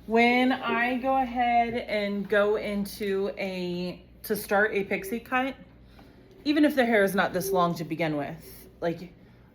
When I go ahead and go into to start a pixie cut, even if the hair is not this long to begin with, like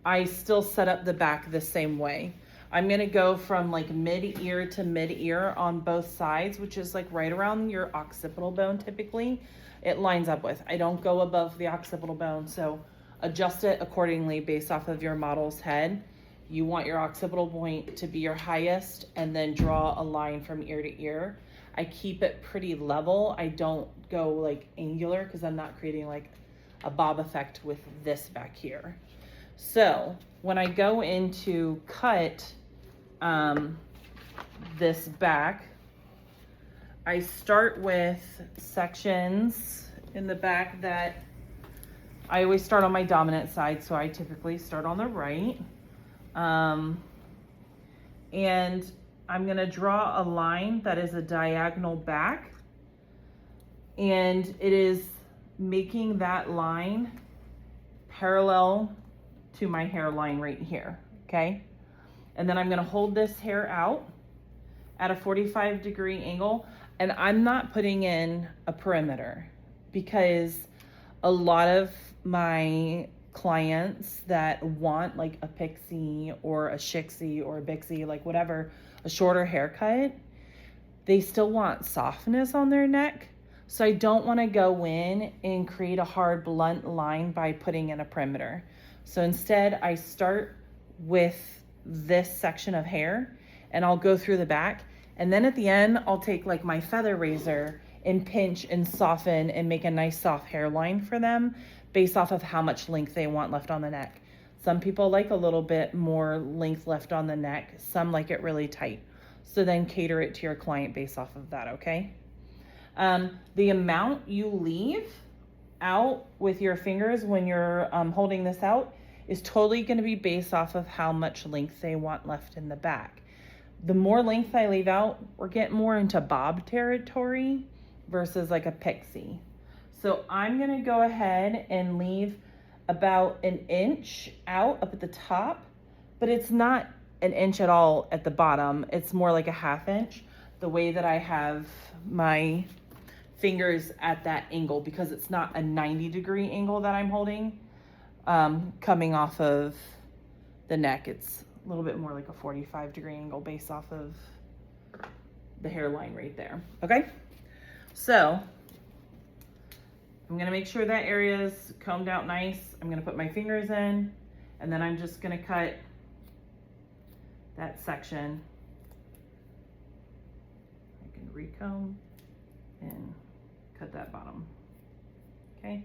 I still set up the back the same way. I'm gonna go from like mid-ear to mid-ear on both sides, which is like right around your occipital bone typically. It lines up with. I don't go above the occipital bone, so adjust it accordingly based off of your model's head. You want your occipital point to be your highest and then draw a line from ear to ear. I keep it pretty level. I don't go like angular because I'm not creating like a bob effect with this back here. So when I go into cut this back, I start with sections in the back that I always start on my dominant side, so I typically start on the right. And I'm gonna draw a line that is a diagonal back, and it is making that line parallel to my hairline right here, okay? And then I'm gonna hold this hair out at a 45-degree angle, and I'm not putting in a perimeter because a lot of my clients that want like a pixie or a shixie or a Bixie, like whatever, a shorter haircut, they still want softness on their neck. So I don't want to go in and create a hard blunt line by putting in a perimeter. So instead I start with this section of hair and I'll go through the back, and then at the end I'll take like my feather razor and pinch and soften and make a nice soft hairline for them based off of how much length they want left on the neck. Some people like a little bit more length left on the neck. Some like it really tight. So then cater it to your client based off of that, okay? The amount you leave out with your fingers when you're holding this out is totally gonna be based off of how much length they want left in the back. The more length I leave out, we're getting more into bob territory versus like a pixie. So I'm gonna go ahead and leave about an inch out up at the top, but it's not an inch at all at the bottom. It's more like a half inch, the way that I have my fingers at that angle, because it's not a 90-degree angle that I'm holding coming off of the neck. It's a little bit more like a 45-degree angle based off of the hairline right there, okay? So I'm gonna make sure that area is combed out nice. I'm gonna put my fingers in, and then I'm just gonna cut that section. I can recomb and cut that bottom, okay?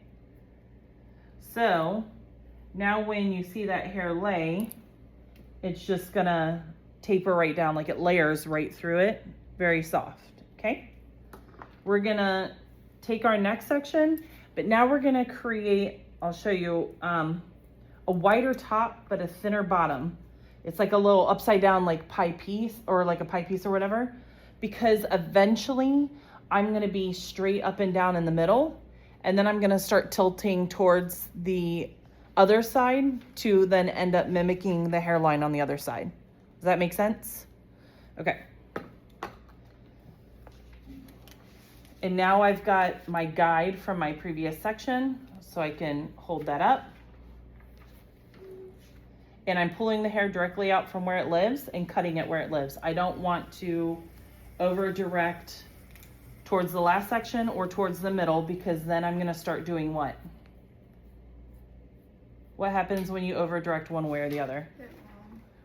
So now when you see that hair lay, it's just gonna taper right down, like it layers right through it, very soft, okay? We're gonna take our next section, but now we're gonna create, I'll show you, a wider top, but a thinner bottom. It's like a little upside down, like pie piece, or like a pie piece or whatever, because eventually I'm gonna be straight up and down in the middle, and then I'm gonna start tilting towards the other side to then end up mimicking the hairline on the other side. Does that make sense? Okay. And now I've got my guide from my previous section, so I can hold that up. And I'm pulling the hair directly out from where it lives and cutting it where it lives. I don't want to over direct towards the last section or towards the middle, because then I'm gonna start doing what? What happens when you over direct one way or the other?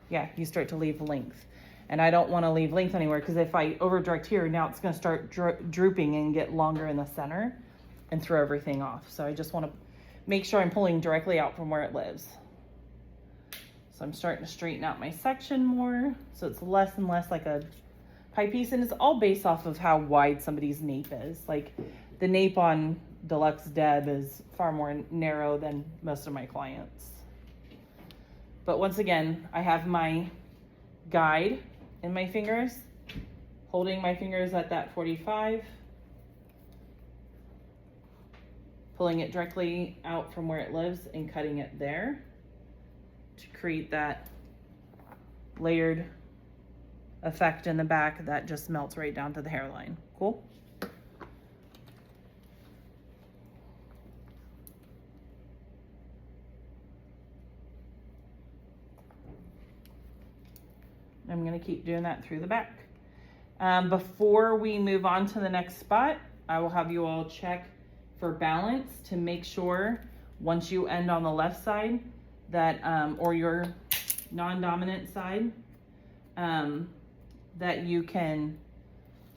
Yeah, you start to leave length. And I don't want to leave length anywhere, because if I over direct here, now it's going to start drooping and get longer in the center and throw everything off. So I just want to make sure I'm pulling directly out from where it lives. So I'm starting to straighten out my section more, so it's less and less like a pie piece, and it's all based off of how wide somebody's nape is. Like the nape on Deluxe Deb is far more narrow than most of my clients. But once again, I have my guide in my fingers, holding my fingers at that 45, pulling it directly out from where it lives and cutting it there to create that layered effect in the back that just melts right down to the hairline. Cool? I'm gonna keep doing that through the back. Before we move on to the next spot, I will have you all check for balance to make sure once you end on the left side that, or your non-dominant side, that you can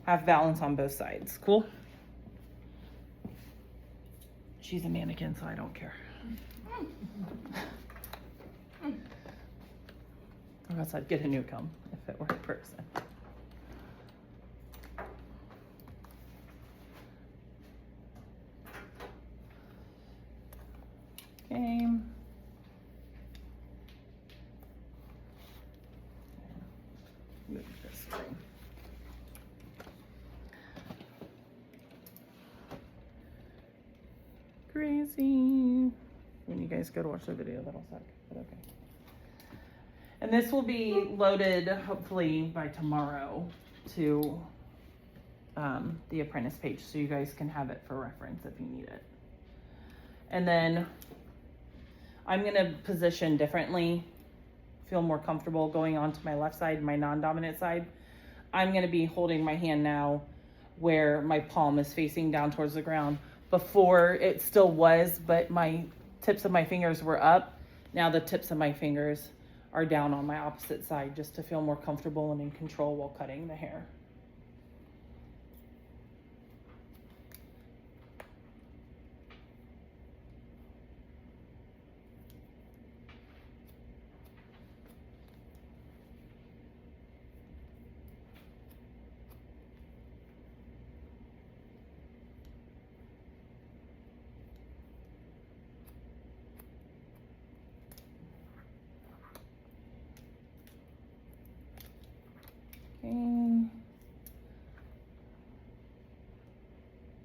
have balance on both sides. Cool? She's a mannequin, so I don't care. Or else I'd get a new comb if it were a person. Okay. Move this way. Crazy. When you guys go to watch the video, that'll suck, but okay. And this will be loaded hopefully by tomorrow to the apprentice page, so you guys can have it for reference if you need it. And then I'm gonna position differently, feel more comfortable going on to my left side, my non-dominant side. I'm gonna be holding my hand now where my palm is facing down towards the ground. Before it still was, but my tips of my fingers were up. Now the tips of my fingers are down on my opposite side, just to feel more comfortable and in control while cutting the hair.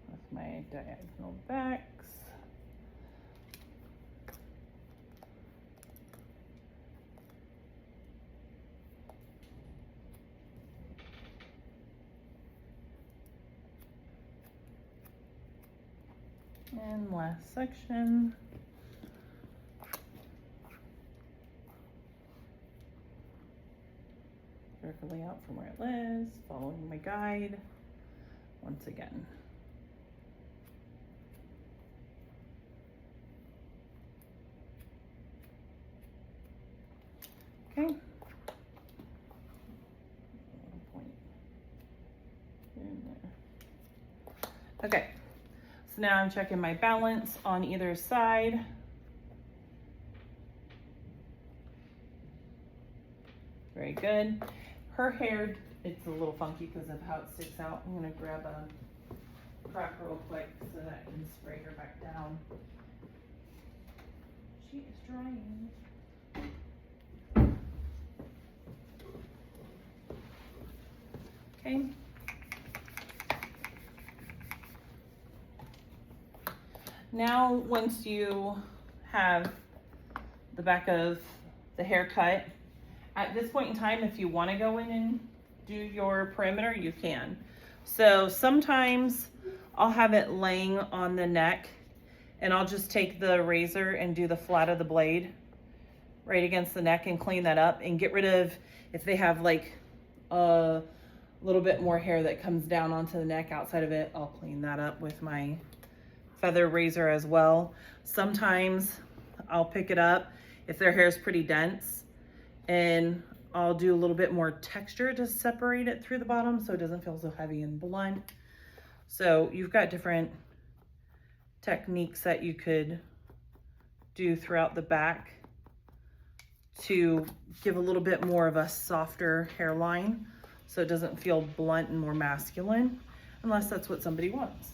With my diagonal backs. And last section. Carefully out from where it lives, following my guide once again. Okay. Okay, so now I'm checking my balance on either side. Very good. Her hair, it's a little funky because of how it sticks out. I'm gonna grab a crack real quick so that I can spray her back down. She is drying. Okay. Now, once you have the back of the hair cut, at this point in time, if you want to go in and do your perimeter, you can. So sometimes I'll have it laying on the neck and I'll just take the razor and do the flat of the blade right against the neck and clean that up and get rid of, if they have like a little bit more hair that comes down onto the neck outside of it, I'll clean that up with my feather razor as well. Sometimes I'll pick it up if their hair is pretty dense and I'll do a little bit more texture to separate it through the bottom so it doesn't feel so heavy and blunt. So you've got different techniques that you could do throughout the back to give a little bit more of a softer hairline so it doesn't feel blunt and more masculine, unless that's what somebody wants.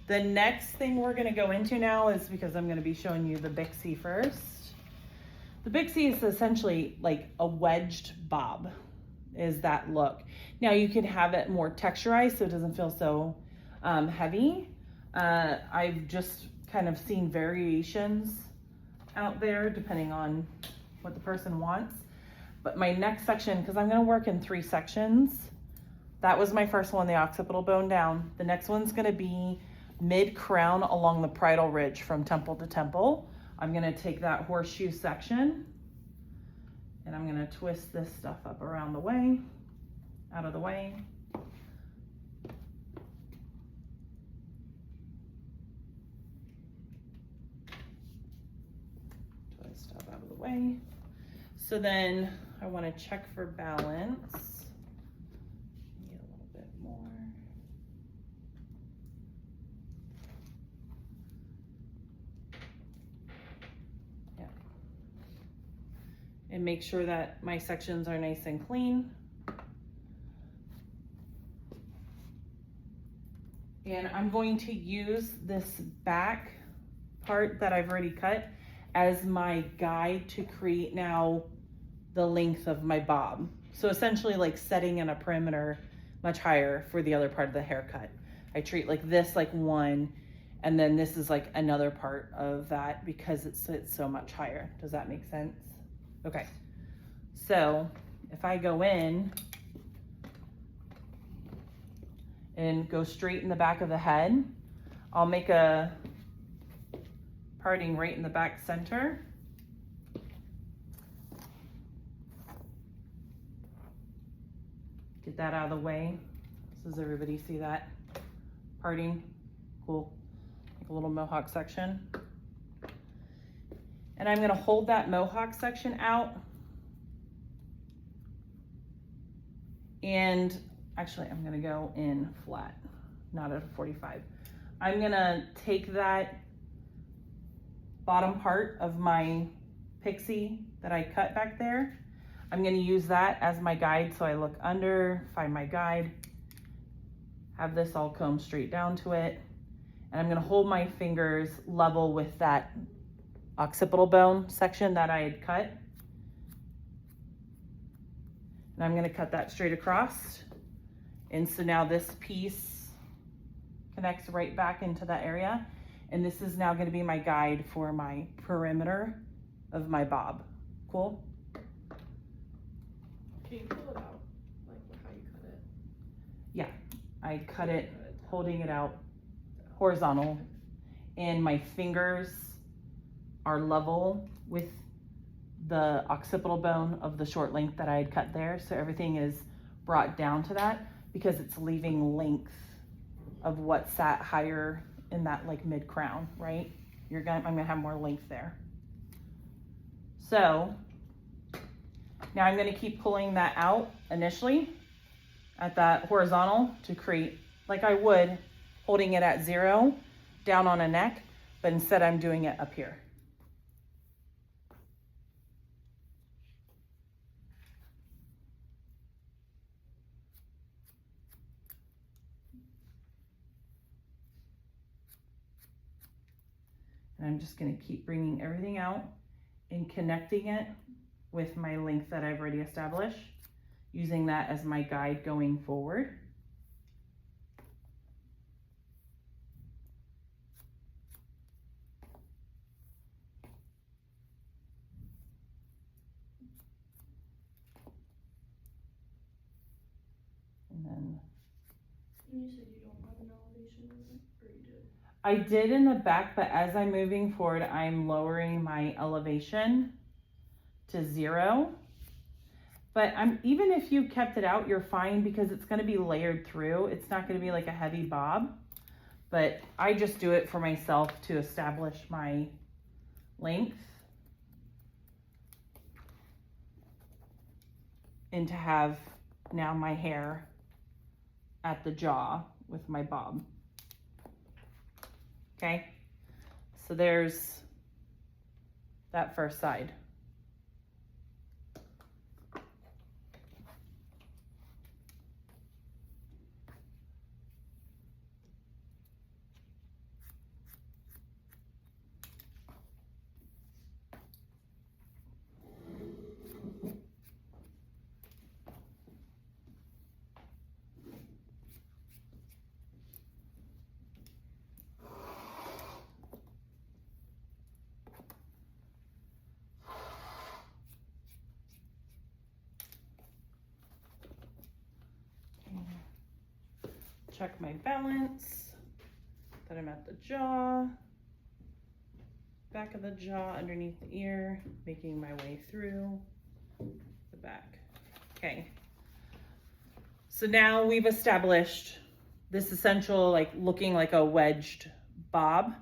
The next thing we're gonna go into now is, because I'm gonna be showing you the Bixie first. The Bixie is essentially like a wedged bob, is that look. Now you can have it more texturized so it doesn't feel so heavy. I've just kind of seen variations out there depending on what the person wants. But my next section, because I'm gonna work in 3 sections, that was my first one, the occipital bone down. The next one's gonna be mid-crown along the parietal ridge from temple to temple. I'm gonna take that horseshoe section and I'm gonna twist this stuff up around the way, out of the way. Twist up out of the way. So then I wanna check for balance. Need a little bit more. Yeah. And make sure that my sections are nice and clean. And I'm going to use this back part that I've already cut as my guide to create now the length of my bob. So essentially like setting in a perimeter much higher for the other part of the haircut. I treat like this like one, and then this is like another part of that because it's so much higher. Does that make sense? Okay, so if I go in and go straight in the back of the head, I'll make a parting right in the back center. Get that out of the way. Does everybody see that? Parting, cool. Like a little mohawk section. And I'm gonna hold that mohawk section out. And actually I'm gonna go in flat, not at a 45. I'm gonna take that bottom part of my pixie that I cut back there. I'm gonna use that as my guide. So I look under, find my guide, have this all comb straight down to it. And I'm gonna hold my fingers level with that occipital bone section that I had cut. And I'm gonna cut that straight across. And so now this piece connects right back into that area. And this is now gonna be my guide for my perimeter of my bob. Cool? Can you pull it out, like how you cut it? Yeah, I cut it holding it out horizontal, and my fingers are level with the occipital bone of the short length that I had cut there. So everything is brought down to that because it's leaving length of what sat higher in that like mid crown, right? I'm gonna have more length there. So now I'm gonna keep pulling that out initially at that horizontal to create, like I would, holding it at 0 down on a neck, but instead I'm doing it up here. And I'm just gonna keep bringing everything out and connecting it with my length that I've already established, using that as my guide going forward. And then You said you don't have an elevation with it, or you did? I did in the back, but as I'm moving forward, I'm lowering my elevation to 0. But even if you kept it out, you're fine because it's gonna be layered through. It's not gonna be like a heavy bob, but I just do it for myself to establish my length and to have now my hair at the jaw with my bob. Okay, so there's that first side. check my balance, that I'm at the jaw, back of the jaw, underneath the ear, making my way through the back. Okay. So now we've established this essential, like looking like a wedged bob.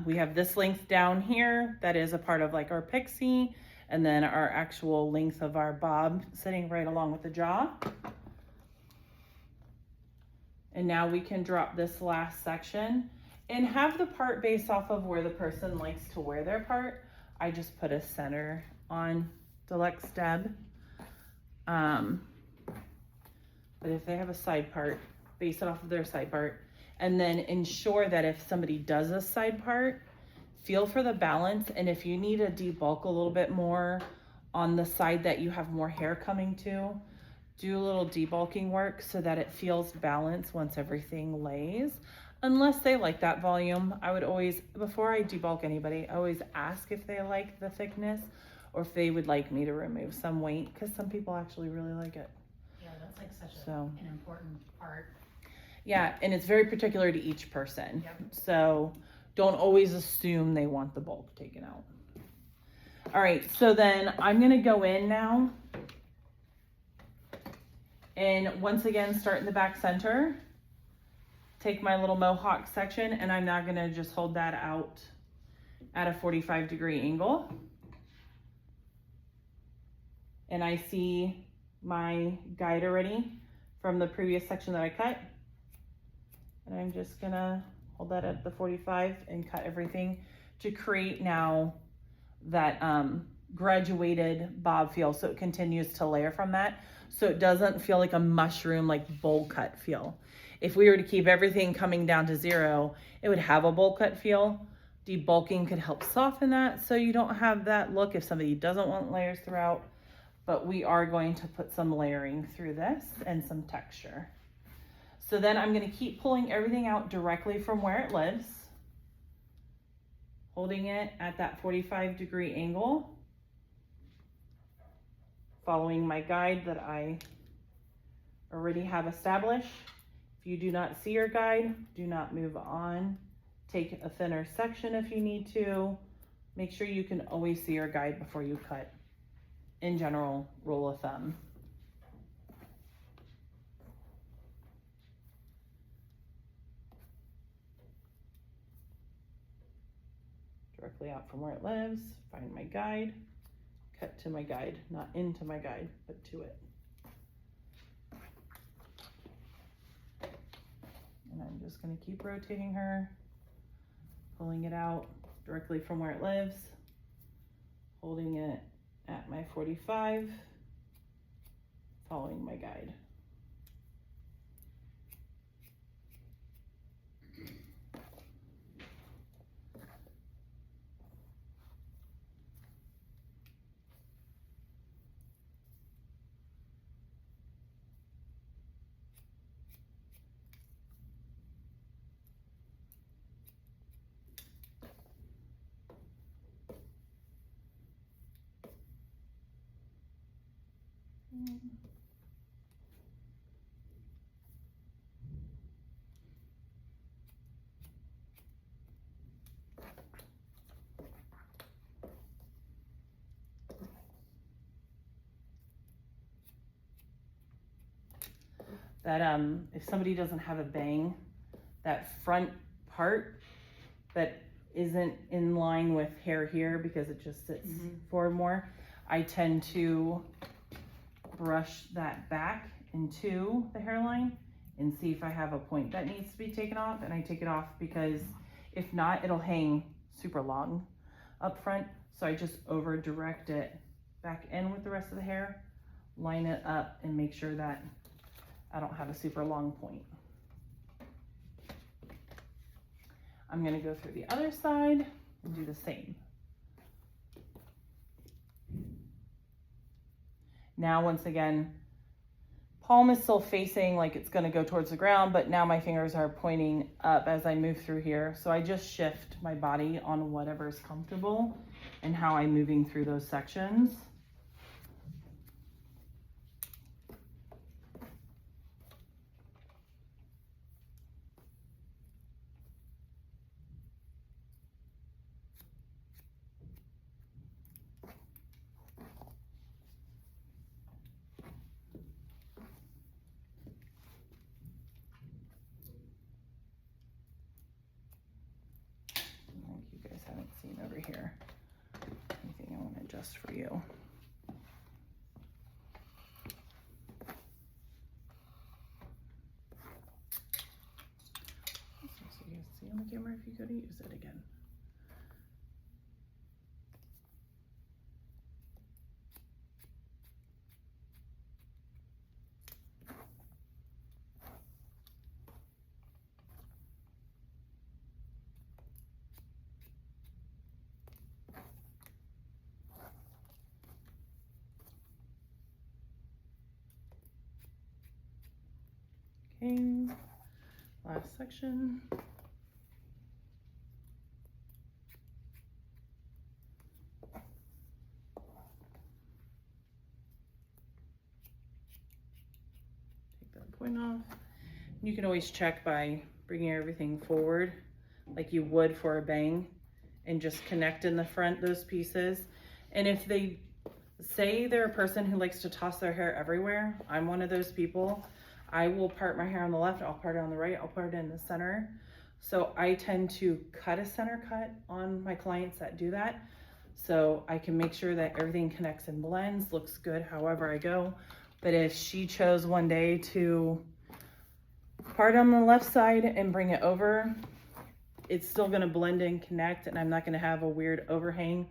We have this length down here that is a part of like our pixie, and then our actual length of our bob sitting right along with the jaw. And now we can drop this last section and have the part based off of where the person likes to wear their part. I just put a center on deluxe deb. But if they have a side part, base it off of their side part, and then ensure that if somebody does a side part, feel for the balance. And if you need to debulk a little bit more on the side that you have more hair coming to, do a little debulking work so that it feels balanced once everything lays. Unless they like that volume, I would always, before I debulk anybody, I always ask if they like the thickness or if they would like me to remove some weight, because some people actually really like it. Yeah, that's like such So, an important part. yeah, and it's very particular to each person. Yep. So don't always assume they want the bulk taken out. All right, so then I'm gonna go in now. And once again, start in the back center. Take my little mohawk section, and I'm now gonna just hold that out at a 45-degree angle. And I see my guide already from the previous section that I cut. And I'm just gonna hold that at the 45 and cut everything to create now that graduated bob feel, so it continues to layer from that, so it doesn't feel like a mushroom, like bowl cut feel. If we were to keep everything coming down to zero, it would have a bowl cut feel. Debulking could help soften that so you don't have that look if somebody doesn't want layers throughout. But we are going to put some layering through this and some texture. So then I'm going to keep pulling everything out directly from where it lives, holding it at that 45-degree angle, following my guide that I already have established. If you do not see your guide, do not move on. Take a thinner section if you need to. Make sure you can always see your guide before you cut. In general, rule of thumb. Directly out from where it lives, find my guide, cut to my guide, not into my guide, but to it. And I'm just going to keep rotating her, pulling it out directly from where it lives, holding it at my 45, following my guide. That if somebody doesn't have a bang, that front part that isn't in line with hair here because it just sits forward more, I tend to brush that back into the hairline and see if I have a point that needs to be taken off, and I take it off because if not, it'll hang super long up front. So I just over direct it back in with the rest of the hair, line it up, and make sure that I don't have a super long point. I'm gonna go through the other side and do the same. Now, once again, palm is still facing like it's gonna go towards the ground, but now my fingers are pointing up as I move through here. So I just shift my body on whatever is comfortable and how I'm moving through those sections. if you go to use it again. Okay, last section. Take that point off. You can always check by bringing everything forward like you would for a bang and just connect in the front those pieces. And if they say they're a person who likes to toss their hair everywhere, I'm one of those people. I will part my hair on the left, I'll part it on the right, I'll part it in the center. So I tend to cut a center cut on my clients that do that. So I can make sure that everything connects and blends, looks good however I go. But if she chose one day to part on the left side and bring it over, it's still gonna blend and connect, and I'm not gonna have a weird overhang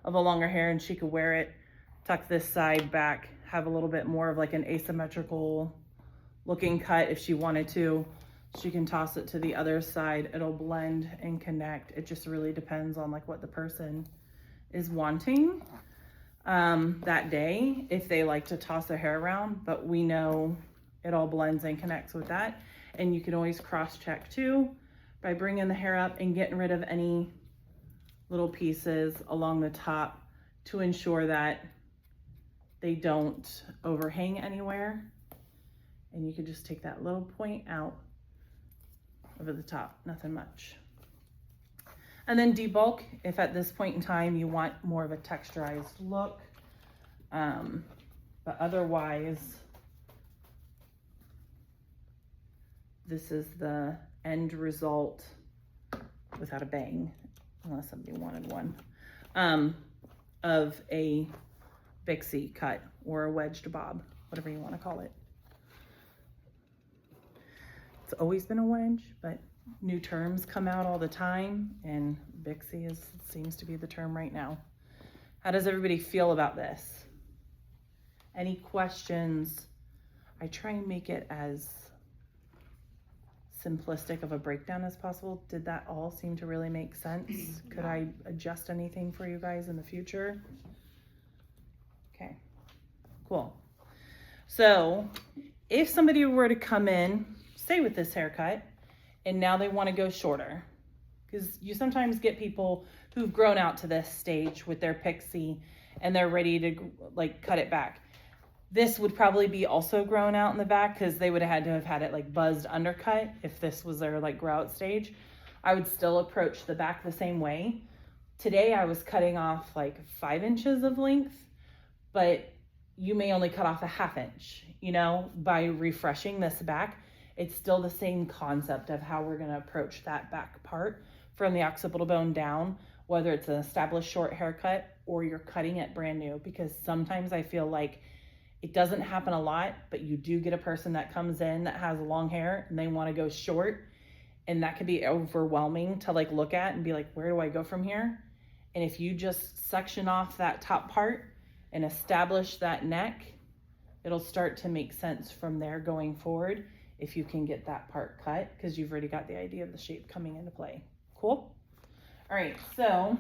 of a longer hair, and she could wear it, tuck this side back, have a little bit more of like an asymmetrical looking cut if she wanted to. She can toss it to the other side, it'll blend and connect. It just really depends on like what the person is wanting that day, if they like to toss their hair around, but we know it all blends and connects with that. And you can always cross check too by bringing the hair up and getting rid of any little pieces along the top to ensure that they don't overhang anywhere. And you can just take that little point out over the top, nothing much. And then debulk if at this point in time you want more of a texturized look. But otherwise, this is the end result without a bang, unless somebody wanted one, of a Bixie cut or a wedged bob, whatever you want to call it. It's always been a wedge, but new terms come out all the time, and Bixie seems to be the term right now. How does everybody feel about this? Any questions? I try and make it as simplistic of a breakdown as possible. Did that all seem to really make sense? Could I adjust anything for you guys in the future? Okay, cool. So if somebody were to come in, say with this haircut, and now they want to go shorter, because you sometimes get people who've grown out to this stage with their pixie and they're ready to like cut it back. This would probably be also grown out in the back because they would have had to have had it like buzzed undercut if this was their like grow out stage. I would still approach the back the same way. Today I was cutting off like 5 inches of length, but you may only cut off a 1/2 inch, you know, by refreshing this back. It's still the same concept of how we're going to approach that back part from the occipital bone down, whether it's an established short haircut or you're cutting it brand new, because sometimes I feel like it doesn't happen a lot, but you do get a person that comes in that has long hair and they want to go short, and that can be overwhelming to like look at and be like, where do I go from here? And if you just section off that top part and establish that neck, it'll start to make sense from there going forward if you can get that part cut, because you've already got the idea of the shape coming into play. Cool? All right, so